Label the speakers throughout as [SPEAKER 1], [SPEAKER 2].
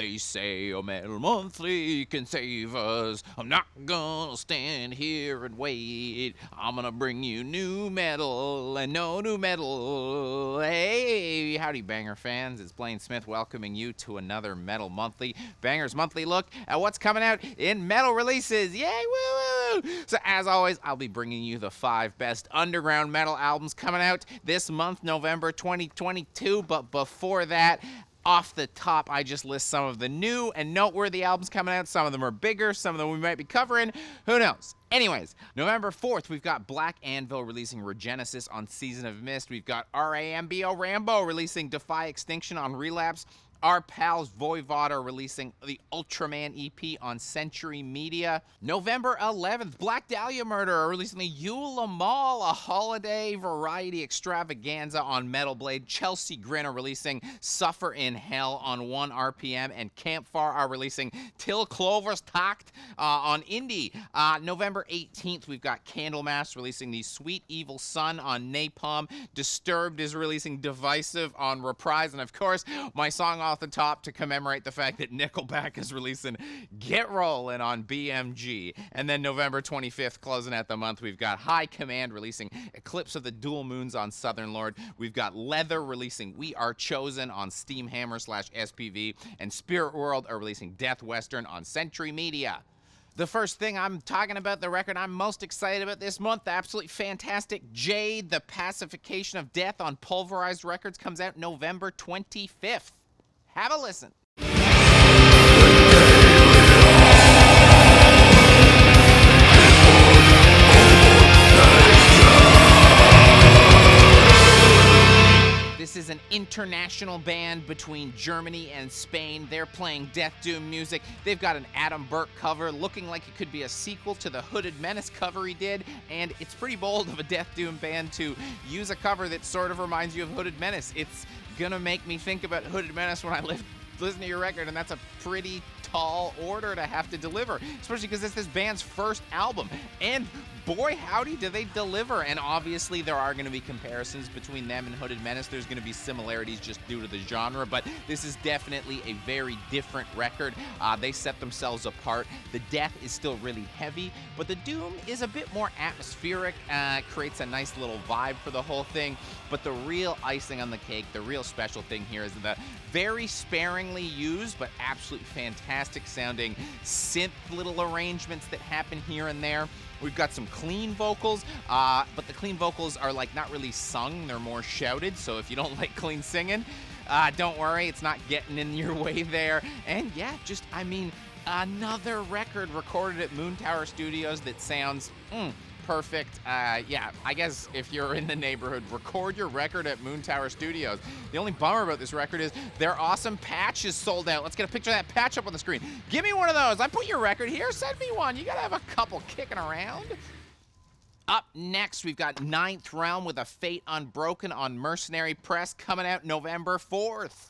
[SPEAKER 1] They say a metal monthly can save us. I'm not gonna stand here and wait. I'm gonna bring you new metal and no new metal. Hey, howdy Banger fans. It's Blaine Smith welcoming you to another Metal Monthly. Banger's monthly look at what's coming out in metal releases. Yay, woo woo! So as always, I'll be bringing you the 5 best underground metal albums coming out this month, November 2022. But before that, off the top, I just list some of the new and noteworthy albums coming out. Some of them are bigger, some of them we might be covering. Who knows? Anyways, November 4th, we've got Black Anvil releasing Regenesis on Season of Mist. We've got RAMBO Rambo releasing Defy Extinction on Relapse. Our pals Voivod are releasing the Ultraman EP on Century Media. November 11th, Black Dahlia Murder are releasing the Yule Amal, a holiday variety extravaganza on Metal Blade. Chelsea Grin are releasing Suffer in Hell on 1 RPM, and Campfire are releasing Till Clover's Takt on Indie. November 18th, we've got Candlemass releasing the Sweet Evil Sun on Napalm. Disturbed is releasing Divisive on Reprise, and of course, my song off the top to commemorate the fact that Nickelback is releasing Get Rollin' on BMG. And then November 25th, closing out the month, we've got High Command releasing Eclipse of the Dual Moons on Southern Lord. We've got Leather releasing We Are Chosen on Steamhammer/SPV. And Spirit World are releasing Death Western on Century Media. The first thing I'm talking about, the record I'm most excited about this month, the absolutely fantastic Jade, the Pacification of Death on Pulverised Records, comes out November 25th. Have a listen. This is an international band between Germany and Spain. They're playing Death Doom music. They've got an Adam Burke cover looking like it could be a sequel to the Hooded Menace cover he did, and it's pretty bold of a Death Doom band to use a cover that sort of reminds you of Hooded Menace. It's gonna make me think about Hooded Menace when I listen to your record, and that's a pretty tall order to have to deliver, especially because it's this band's first album. And boy, howdy, do they deliver. And obviously, there are going to be comparisons between them and Hooded Menace. There's going to be similarities just due to the genre, but this is definitely a very different record. They set themselves apart. The death is still really heavy, but the doom is a bit more atmospheric, creates a nice little vibe for the whole thing. But the real icing on the cake, the real special thing here is the very sparingly used, but absolutely fantastic sounding synth little arrangements that happen here and there. We've got some clean vocals, but the clean vocals are like not really sung, they're more shouted. So if you don't like clean singing, don't worry, it's not getting in your way there. And yeah, just, I mean, another record recorded at Moon Tower Studios that sounds perfect. Yeah, I guess if you're in the neighborhood, record your record at Moon Tower Studios. The only bummer about this record is their awesome patch is sold out. Let's get a picture of that patch up on the screen. Give me one of those. I put your record here. Send me one. You gotta have a couple kicking around. Up next, we've got Ninth Realm with a Fate Unbroken on Mercenary Press, coming out November 4th.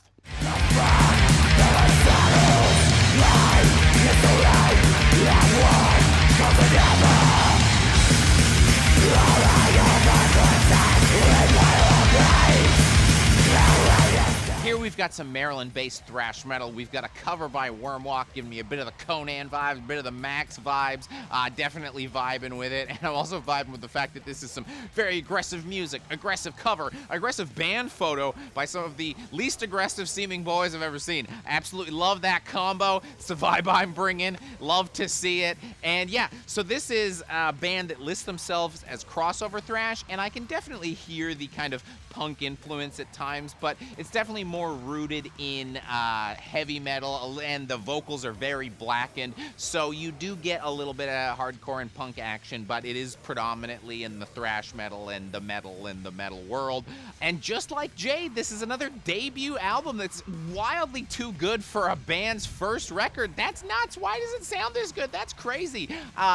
[SPEAKER 1] Here we've got some Maryland-based thrash metal. We've got a cover by Wormwalk giving me a bit of the Conan vibes, a bit of the Max vibes. Definitely vibing with it. And I'm also vibing with the fact that this is some very aggressive music, aggressive cover, aggressive band photo by some of the least aggressive seeming boys I've ever seen. Absolutely love that combo. It's the vibe I'm bringing. Love to see it. And yeah, so this is a band that lists themselves as crossover thrash, and I can definitely hear the kind of punk influence at times, but it's definitely more rooted in heavy metal, and the vocals are very blackened, so you do get a little bit of hardcore and punk action, but it is predominantly in the thrash metal and the metal world. And just like Jade, this is another debut album that's wildly too good for a band's first record. That's nuts. Why does it sound this good? That's crazy.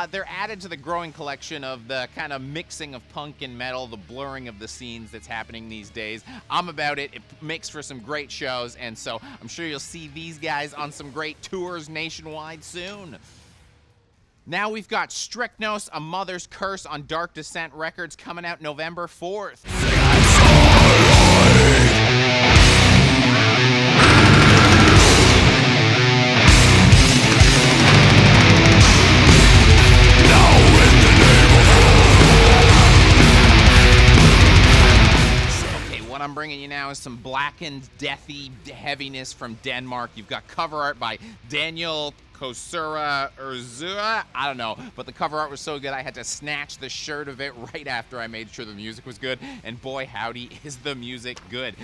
[SPEAKER 1] They're added to the growing collection of the kind of mixing of punk and metal, the blurring of the scenes that's happening these days. I'm about it. It makes for some great shows, and so I'm sure you'll see these guys on some great tours nationwide soon. Now we've got Strychnos, A Mother's Curse on Dark Descent Records, coming out November 4th. bringing you now is some blackened, deathy heaviness from Denmark. You've got cover art by Daniel Quasar Urzua, I don't know, but the cover art was so good I had to snatch the shirt of it right after I made sure the music was good, and boy howdy is the music good.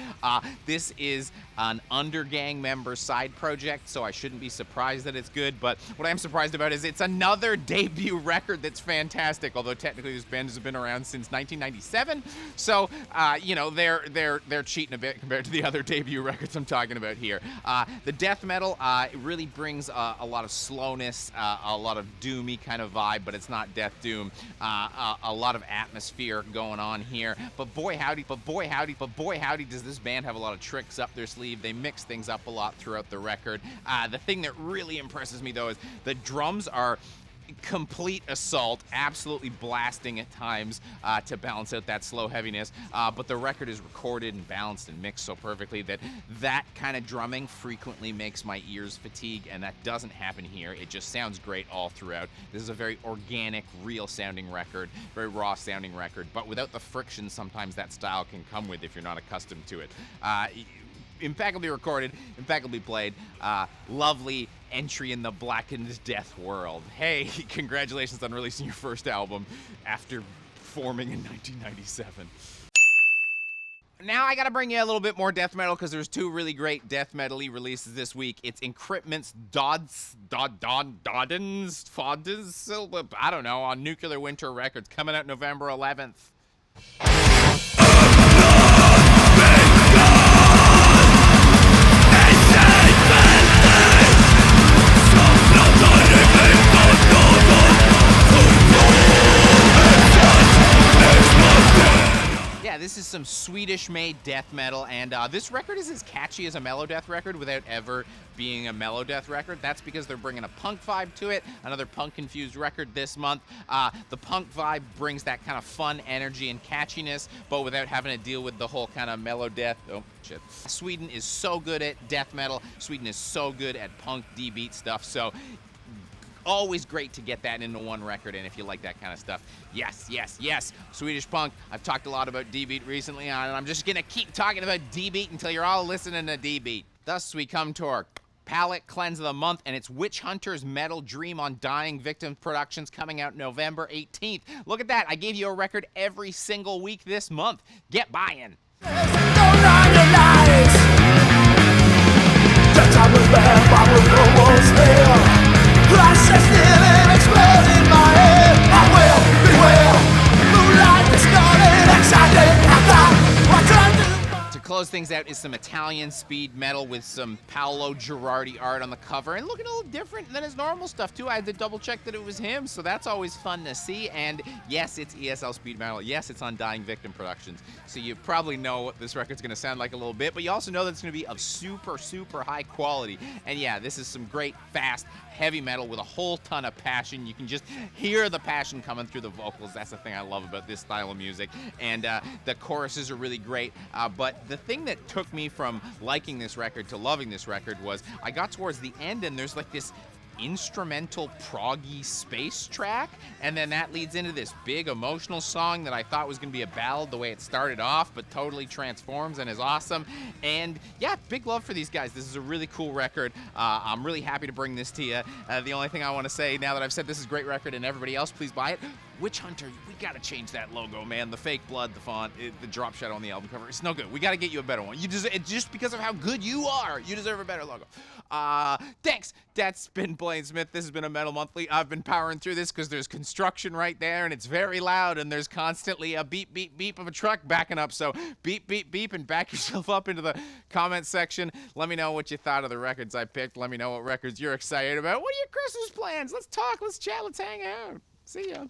[SPEAKER 1] This is an Undergang member side project, so I shouldn't be surprised that it's good, but what I am surprised about is it's another debut record that's fantastic, although technically this band has been around since 1997, so, you know, they're cheating a bit compared to the other debut records I'm talking about here. The death metal, it really brings a lot of slowness, a lot of doomy kind of vibe, but it's not death doom. A lot of atmosphere going on here. But boy howdy, does this band have a lot of tricks up their sleeve. They mix things up a lot throughout the record. The thing that really impresses me though is the drums are complete assault, absolutely blasting at times to balance out that slow heaviness, but the record is recorded and balanced and mixed so perfectly that that kind of drumming frequently makes my ears fatigue, and that doesn't happen here. It just sounds great all throughout. This is a very organic, real sounding record, very raw sounding record, but without the friction sometimes that style can come with if you're not accustomed to it. Impeccably recorded, impeccably played, lovely entry in the blackened death world. Hey, congratulations on releasing your first album after forming in 1997. Now I gotta bring you a little bit more death metal because there's two really great death metal-y releases this week. It's Encryptment's Dödens, I don't know, on Nuclear Winter Records, coming out November 11th. Yeah, this is some Swedish-made death metal, and this record is as catchy as a Melodeath record without ever being a Melodeath record. That's because they're bringing a punk vibe to it, another punk-infused record this month. The punk vibe brings that kind of fun energy and catchiness, but without having to deal with the whole kind of Melodeath. Oh, shit. Sweden is so good at death metal. Sweden is so good at punk D-beat stuff, so always great to get that into one record, and if you like that kind of stuff, yes, yes, yes, Swedish punk. I've talked a lot about D-beat recently, and I'm just gonna keep talking about D-beat until you're all listening to D-beat. Thus, we come to our palette cleanse of the month, and it's Witchunter's Metal Dream on Dying Victims Productions, coming out November 18th. Look at that, I gave you a record every single week this month. Get buying. To close things out is some Italian speed metal with some Paolo Girardi art on the cover, and looking a little different than his normal stuff too. I had to double check that it was him, so that's always fun to see. And yes, it's ESL speed metal. Yes, it's on Dying Victim Productions, so you probably know what this record's gonna sound like a little bit, but you also know that it's gonna be of super, super high quality. And yeah, this is some great, fast, heavy metal with a whole ton of passion. You can just hear the passion coming through the vocals. That's the thing I love about this style of music. And the choruses are really great, but the thing that took me from liking this record to loving this record was I got towards the end and there's like this instrumental proggy space track, and then that leads into this big emotional song that I thought was gonna be a ballad the way it started off, but totally transforms and is awesome. And yeah, big love for these guys. This is a really cool record. I'm really happy to bring this to you. The only thing I want to say now that I've said this is a great record and everybody else, please buy it. Witchunter, we gotta change that logo, man. The fake blood, the font, the drop shadow on the album cover, it's no good. We gotta get you a better one. You deserve it just because of how good you are. You deserve a better logo. Thanks. That's been Blaine Smith. This has been a Metal Monthly. I've been powering through this because there's construction right there and it's very loud and there's constantly a beep, beep, beep of a truck backing up. So beep, beep, beep, and back yourself up into the comment section. Let me know what you thought of the records I picked. Let me know what records you're excited about. What are your Christmas plans? Let's talk. Let's chat. Let's hang out. See ya.